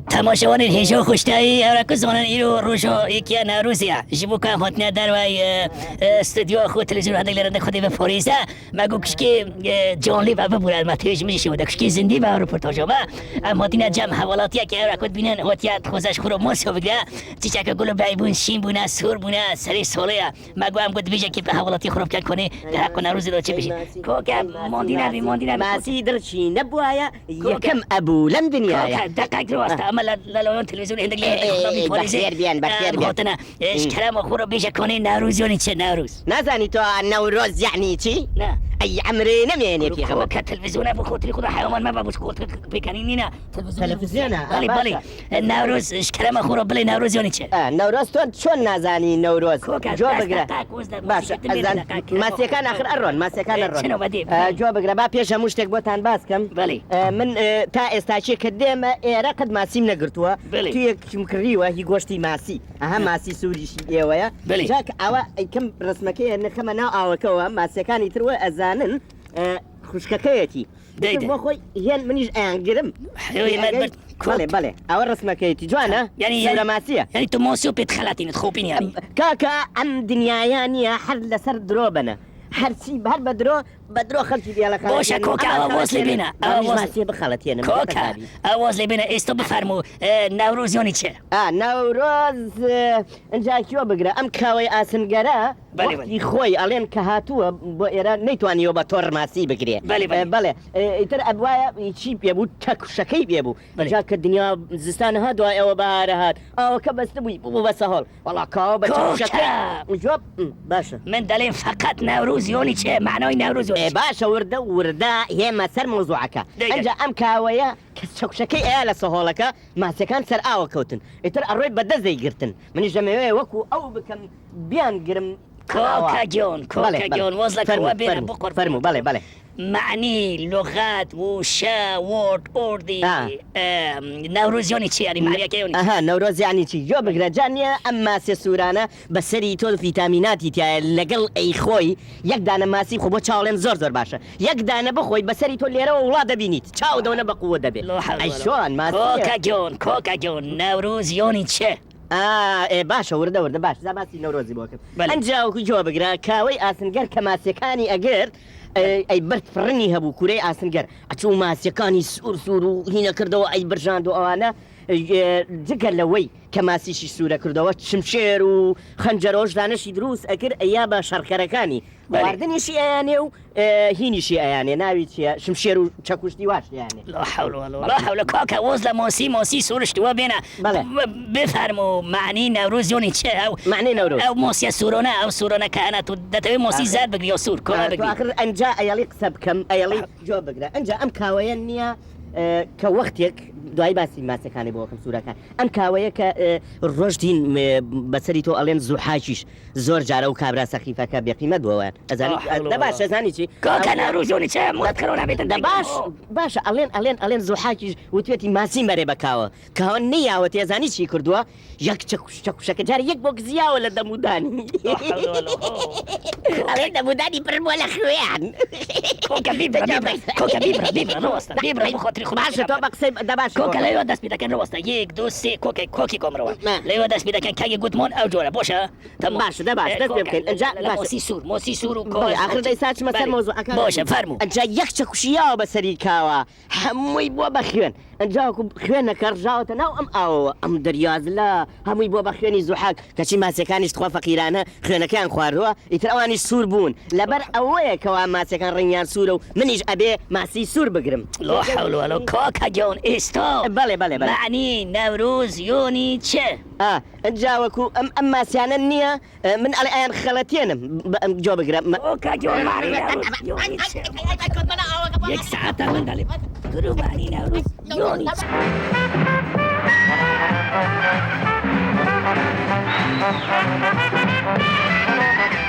تماشاوان هێژە و خوشتایی ئەوراکە زۆنان ئیر و ڕۆژۆ یەکیان ناروزیە ji bo ka hotine derway stüdyo xwe televizyon hede lerinde xwedê ve Forîze me got kişkê canlî ve bibûne me têj min jî wede kişkê zindî ve reportaja me em hatine cem hewalatiyekê ewra ku bînin hatiye xwezeş xwe ro Mosyo bigire çîçeke gul bey bûn şîn bûne sûr bûne serê solê me got em got dibêjekê bi hewalatî xwe ro bikin konê di hequ nerûzê de çi bijî koke mandîne bî mandîne ماسی دڵچی نەبووایە یەکەم ئەبوو لەم دنیاە دقیق ڕاستە ئەمە لە تلویزیۆن هێندێک بەخێربیان بەخێربیان هاتنە کەرەمە خۆ ڕۆ بێژە کۆنەی ناروزیۆنی چێ ناروز نازانی تۆ نەورۆز یعنی چی؟ نه ئەی ئەمرێ نەمێنێ پێخەوە کە تلویزیۆنە بۆ خۆتری خۆدا حیوان مەبە بۆ خۆت پێکەنی نینە تەلەڤیزیۆنە بەڵێ بەڵێ ناروز کەرەمە خۆ ڕۆ بڵێ ناروزیۆنی چێ نەورۆز تۆ چۆن نازانی نەورۆز جۆ بگرە باش ماسیەکان آخر ئەڕۆن ماسیەکان ئەڕۆن جۆ بگرە با پێش هەموو شتێک بۆتان باسکەم من تا ئێستاچێ کە دێمە ئێرە قەت ماسیم نەگرتووە تو یەکم کڕیوە هی گۆشتی ماسی ئەها ماسی سووریشی ئێوەیە جاکە ئەوە ئەیکەم ڕسمەکەی نەخەمە ناو ئاوەکەەوە ماسیەکانی تروە ئەزانن خوشکەکەیەتی بۆ خۆی هێن منیش ئەیانگرم بەڵێ بەڵێ ئەوە ڕسمەکەیەتی جوانە سوورە ماسیە یعنی تو مۆسی و پێت خەلاتینت خۆپین یانی کاکە ئەم دنیایان نیە هەر لەسەر درۆ بنە هەرچی هەر بە درۆ خەڵکی دیالەکە بۆشە کۆکە ئەوە وەز لێ بینە ماسیە بخەڵەتێنم کۆکە ئەوەز لێ بینە ئێستا بفەرموو ناوڕۆزیۆنی چێ نەورۆز ئەنجا کیۆ بگرە ئەم کاوەی ئاسنگەرە وەختی خۆی ئەڵێن کە هاتووە بۆ ئێرە نەیتوانیەوە بە تۆڕ ماسی بگرێ بەڵێ ئیتر ئەبوایە چی پێبوو تەکوشەکەی پێبوو جا کە دنیا زستان ها دوای ئەوە بەهارە هات ئەوەکە بەستە بووی بوو بەسە هەڵ وەڵا کاوە بە تەکوشەکەی جواب باشە من دەڵێن فەقەت ناوڕۆزیۆنی چێ معنەوەی ناوڕۆزیۆنی باشە وردە هێمە سەر مۆزوعەکە ئەنجا ئەم کاوەیە کە چەکوشەکەی ئەیە لە سەهۆڵەکە ماسیەکان سەر ئاوە کەوتن ئیتر ئەڕۆی بەدەستەی گرتن منیش دەمەوێ وەکو ئەو بکەم بیان گرم کۆکە گیۆن وەز لە کەوە بێنە بقڕ فەرموو بەڵێ بەڵێ معنی لغات وشە وۆرد ئۆردی ناوڕۆزیۆنی چی ینی معنیەکەیۆنی ئەها نەورۆز یعنی چی جۆ بگرە جانیە ئەم ماسیە سوورانە بەسەری تۆ ڤیتامیناتی تایە لەگەڵ ئەی خۆی یەک دانە ماسی خۆ بۆ چاوڵێن زۆر باشە یەک دانە بخۆی بەسەری تۆ لێرەوە وڵا دەبینیت چاو دەونە بە قووە دەبێت ئەیشۆن کۆکە گیۆن ناوڕۆزیۆنی چێ باشە وردە باش زاباسی نەورۆزی بۆکەم ئەنجاوەکو جۆ بگرە کاوەی ئاسنگەر کە ماسیەکانی ئەگەر ئەی برد فڕنی هەبوو کوورەی ئاسنگەر ئەچوو ماسیەکانی سوور و هینە کردەوە ئەی برژاند و ئەوانە جگە لەوەی کە ماسیشی سوورە کردەوە چمشێر و خەنجەرۆش دانەشی دروست ئەکرد ئەیا بە شەڕکەرەکانی واردنیشی ئەیانێ و هینیشی ئەیانێ ناوی چیە شمشێر و چەکوشتی واش یانێ لا حول کاکە وەز لە مۆسی سوورشتووە بێنە بفەرموو معنی ناوڕۆزیۆنی چێ ئەو معنی نەورۆز ئەو مۆسیە سوورۆنە ئەو سوورۆنەکە ئەنا تو دەتەوێت مۆسی زاد بگری و سوور کۆڵا بگری آخر ئەنجا ئەیەڵی قسە بکەم ئەیەڵی جۆ بگرە ئەنجا ئەم کاوەیە نییە کە وەختێک دوای باسی ماسەکانی بۆکەم سوورەکان ئەم کاوەیە کە ڕۆژدین بەسەری تۆ ئەڵێن زوحاچیش زۆر جارە و کابرا سەخیفەکە بێقیمە دووەوەن ئەزانی باش ئەزانی چی کاکە ناوڕۆزیۆنی چێ مڵەتکەرەوە نابێتن باشە ئەڵێن زوحاچیش وتوێتی ماسی مەرێ بە کاوە کاوە نەیاوە تێزانی چی کردووە یەک چەکوشەکە جارە یەک بۆ گزیاوە لە دەمودانی ئەڵێن دەمودانی پڕ بووە لە خوێیان کۆکە بیبرە ڕۆستە بیبرە بخۆتری خۆ باشە تۆ بە قسەی دەباش کۆکە لەوێ دەست پێ دەکەن ڕۆستە یەک دو سێ کۆکی کۆمرەوە لەوێ دەست پێ دەکەن کاگی گوتمۆن ئەو جۆرە بۆشە باش دەست پێ بکەین ئەنجا مۆسی سوور و آخر دەیساچمە سەر مۆزوعەکان باشە فەرموو ئەنجا یەک چەکوشیاوە بەسەری کاوە هەمووی بووە بە خوێن ئەنجاوەکو خوێنەکە ڕژاوەتە ناو ئەم ئاوەوە ئەم دەریاز لە هەمووی بۆ بە خوێنی زوحاک کەچی ماسیەکانیش خوا فەقیرانە خوێنەکەیان خواردووە ئیتر ئەوانیش سوور بوون لەبەر ئەوەیە کەوا ماسیەکان ڕنگیان سوورە و منیش ئەبێ ماسی سوور بگرم لا حول ولا کۆکە گیۆن ئێستا بەڵێ معنی نەوڕۆزیۆنی چێ ئەنجاوەکو ئەم ماسیانە نییە من ئەڵێ ئایان خەڵەتێنم جۆ بگرم یەک ساعتە من دەڵێ درو معنی نەوڕۆزیۆنی چێ